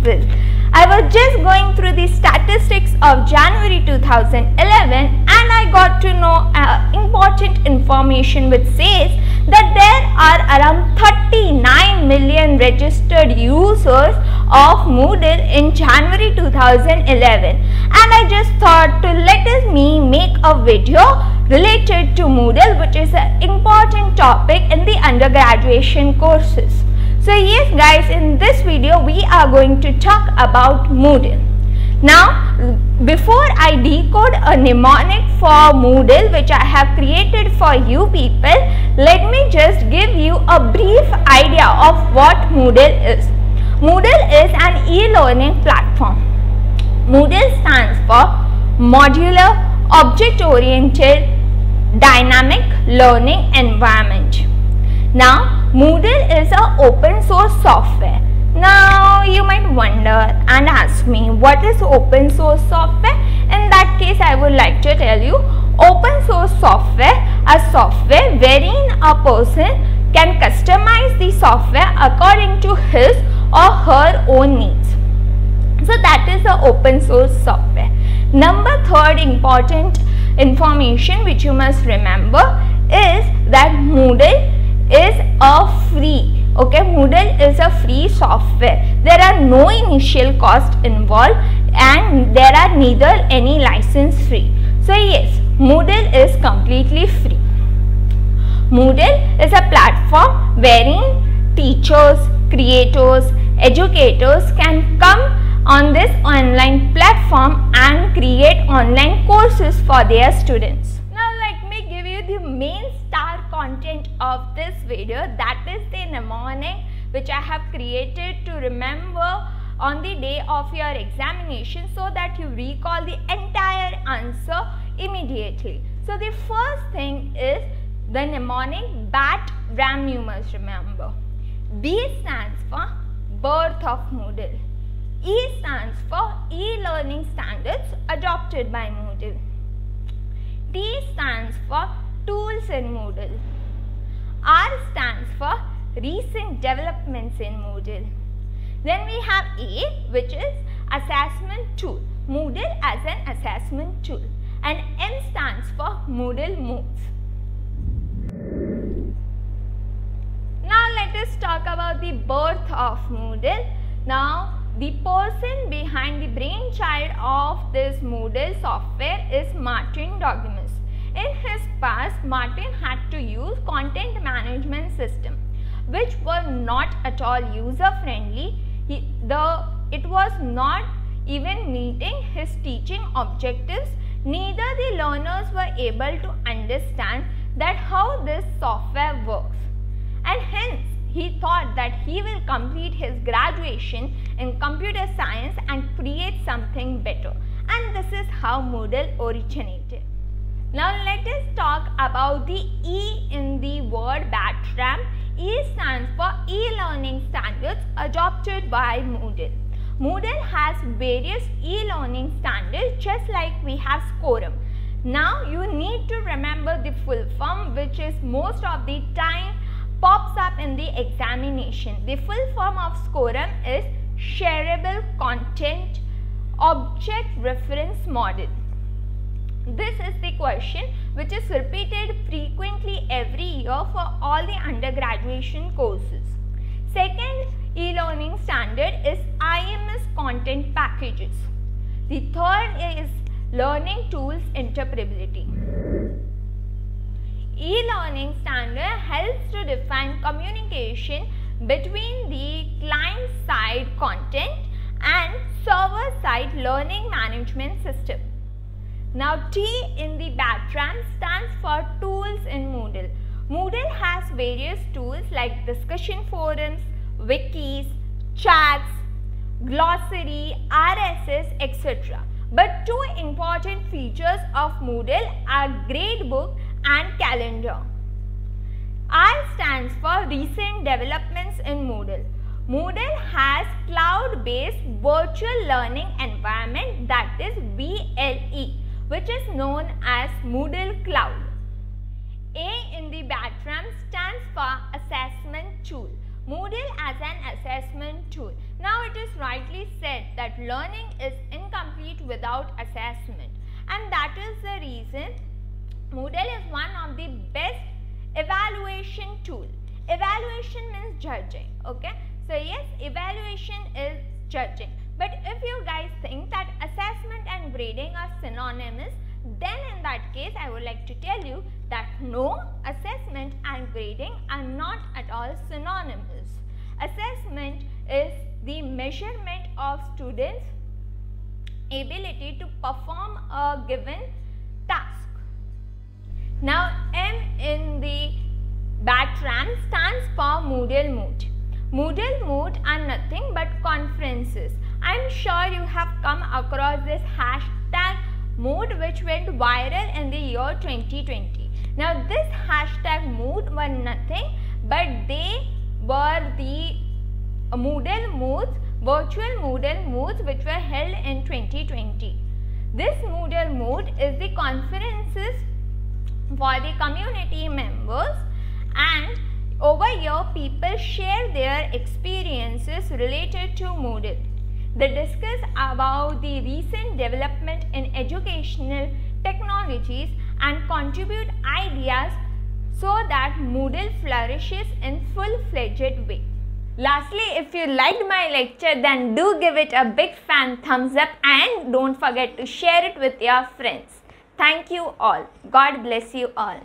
people. I was just going through the statistics of January 2011 and I got to know important information which says that there are around 39 million registered users of Moodle in January 2011, and I just thought to let me make a video related to Moodle, which is an important topic in the undergraduation courses. So yes guys, in this video we are going to talk about Moodle. Now before I decode a mnemonic for Moodle which I have created for you people, let me just give you a brief idea of what Moodle is. Moodle is an e-learning platform. Moodle stands for Modular Object-Oriented Dynamic Learning Environment. Now Moodle is an open source software. Now you might wonder and ask me, what is open source software? In that case I would like to tell you, open source software is software wherein a person can customize the software according to his or her own needs. So that is the open source software. Number third important information which you must remember is that Moodle is a free. Okay, Moodle is a free software. There are no initial cost involved and there are neither any license fee. So yes, Moodle is completely free. Moodle is a platform wherein teachers, creators, educators can come on this online platform and create online courses for their students. Now let me give you the main star content of this video, that is the mnemonic which I have created to remember on the day of your examination so that you recall the entire answer immediately. So the first thing is the mnemonic BAT-RAM, you must remember. B stands for birth of Moodle. E stands for e-learning standards adopted by Moodle. T stands for tools in Moodle. R stands for recent developments in Moodle. Then we have A, which is assessment tool. Moodle as an assessment tool. And M stands for Moodle modes. Now let us talk about the birth of Moodle. Now the person behind the brainchild of this Moodle software is Martin Douglas. In his past, Martin had to use content management system which were not at all user friendly. It was not even meeting his teaching objectives. Neither the learners were able to understand that how this software works, and hence he thought that he will complete his graduation in computer science and create something better, and this is how Moodle originated. Now let us talk about the E in the word BAT-RAM. E stands for e-learning standards adopted by Moodle. Moodle has various e-learning standards just like we have SCORM. Now you need to remember the full form, which is most of the time pops up in the examination. The full form of SCORM is Shareable Content Object Reference Model. This is the question which is repeated frequently every year for all the undergraduation courses. Second e-learning standard is IMS content packages. The third is learning tools interoperability. E-learning standard helps to define communication between the client-side content and server-side learning management system. Now T in the BAT-RAM stands for tools in Moodle. Moodle has various tools like discussion forums, wikis, chats, glossary, RSS, etc. But two important features of Moodle are gradebook and calendar. R stands for recent developments in Moodle. Moodle has cloud-based virtual learning environment, that is VLE, which is known as Moodle Cloud. A in the BAT-RAM stands for assessment tool. Moodle as an assessment tool. Now it is rightly said that learning is incomplete without assessment, and that is the reason Moodle is one of the best evaluation tool. Evaluation means judging, okay? So yes, evaluation is judging. But if you guys think that assessment and grading are synonymous, then in that case I would like to tell you that no, assessment and grading are not at all synonymous. Assessment is the measurement of students' ability to perform a given task. Now M in the BATRAM stands for Moodle Moot. Moodle Moot are nothing but conferences. I am sure you have come across this hashtag Mood which went viral in the year 2020. Now this hashtag Mood were nothing but they were the Moodle Moots, virtual Moodle Moots which were held in 2020. This Moodle Moot is the conferences for the community members, and over here people share their experiences related to Moodle. They discuss about the recent development in educational technologies and contribute ideas so that Moodle flourishes in full-fledged way. Lastly, if you liked my lecture, then do give it a big fan thumbs up and don't forget to share it with your friends. Thank you all. God bless you all.